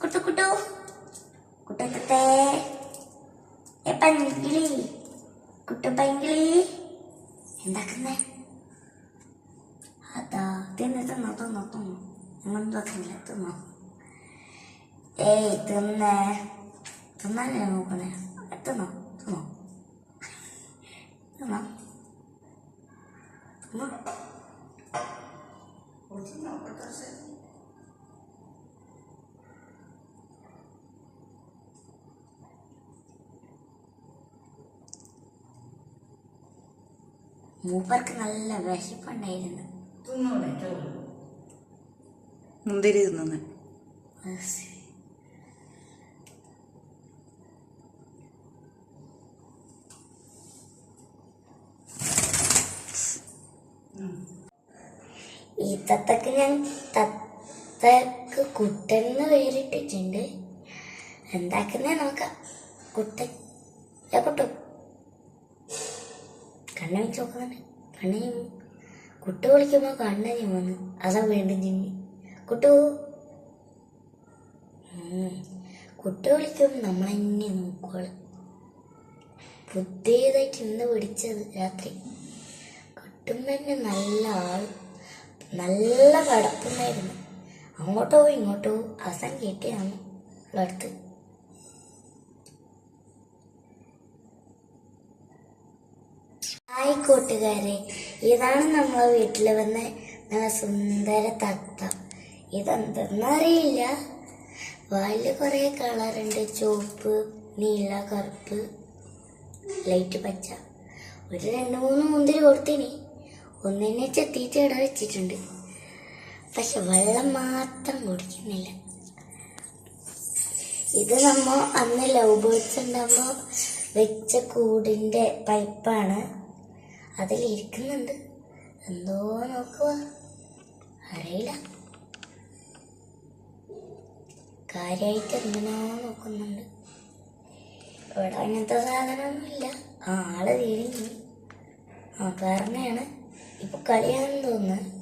കുട്ടു കുട്ടു കുട്ടത്തെ പൈങ്കിളി കുട്ടു പൈങ്കിളി എന്താക്കുന്നേ? അതാ തിന്ന് തിന്നോ തിന്നോ തിന്നോ ഒന്നും തോന്നില്ല തിന്നോ. ഏയ് തിന്നേ തിന്നാനേ നോക്കണേ. തിന്നോ തിന്നോ തിന്നോ തിന്നോ. മൂപ്പർക്ക് നല്ല വിശപ്പുണ്ടായിരുന്നു. മുന്തിരി തിന്നു. ഈ തത്തക്ക് ഞാൻ തത്തക്ക് കുട്ടന്ന് പേരിട്ടിട്ടുണ്ട്. എന്താക്കുന്നേ നോക്കാം. കുട്ടൻ കുട്ടു കണ്ണ വെച്ച് നോക്കുന്നുണ്ട്. കണ്ണു ചിമ്മു. കുട്ടു വിളിക്കുമ്പോ കണ്ണ ചിമ്മുന്നു. അതാ വീണ്ടും ചിമ്മി. കുട്ടു കുട്ടു വിളിക്കുമ്പോ നമ്മളെന്നെ നോക്കുവാള്. പുതിയതായിട്ട് ഇന്ന് പിടിച്ചത് രാത്രി. കുട്ടുമ്പന്നെ നല്ല നല്ല കടപ്പുണ്ടായിരുന്നു. അങ്ങോട്ടോ ഇങ്ങോട്ടോ അവസാനം കേട്ടിയാണ് അടുത്ത്. ഹായ് കൂട്ടുകാരെ, ഇതാണ് നമ്മളെ വീട്ടിൽ വന്ന നല്ല സുന്ദര തത്ത. ഇതെന്തെന്നറിയില്ല. വാലില് കുറെ കളറുണ്ട്. ചുവപ്പ്, നീല, കറുപ്പ്, ലൈറ്റ് പച്ച. ഒരു 2-3 മുന്തിരി കൊടുത്തിനി. ഒന്നിനെ ചെത്തിയിട്ട് ഇട വെച്ചിട്ടുണ്ട്. പക്ഷെ വെള്ളം മാത്രം കുടിക്കുന്നില്ല. ഇത് നമ്മ അന്ന് ലവ് ബേർഡ്സ് ഉണ്ടാകുമ്പോ വെച്ച കൂടിന്റെ പൈപ്പാണ്. അതിലിരിക്കുന്നുണ്ട്. എന്തോ നോക്കുക, അറിയില്ല. കാര്യമായിട്ട് എന്തിനോ നോക്കുന്നുണ്ട്. ഇവിടെ അങ്ങനത്തെ സാധനമൊന്നുമില്ല. ആള് തിരിഞ്ഞു. പറഞ്ഞാണ് ഇപ്പൊ കളിയാണെന്ന് തോന്നുന്നു.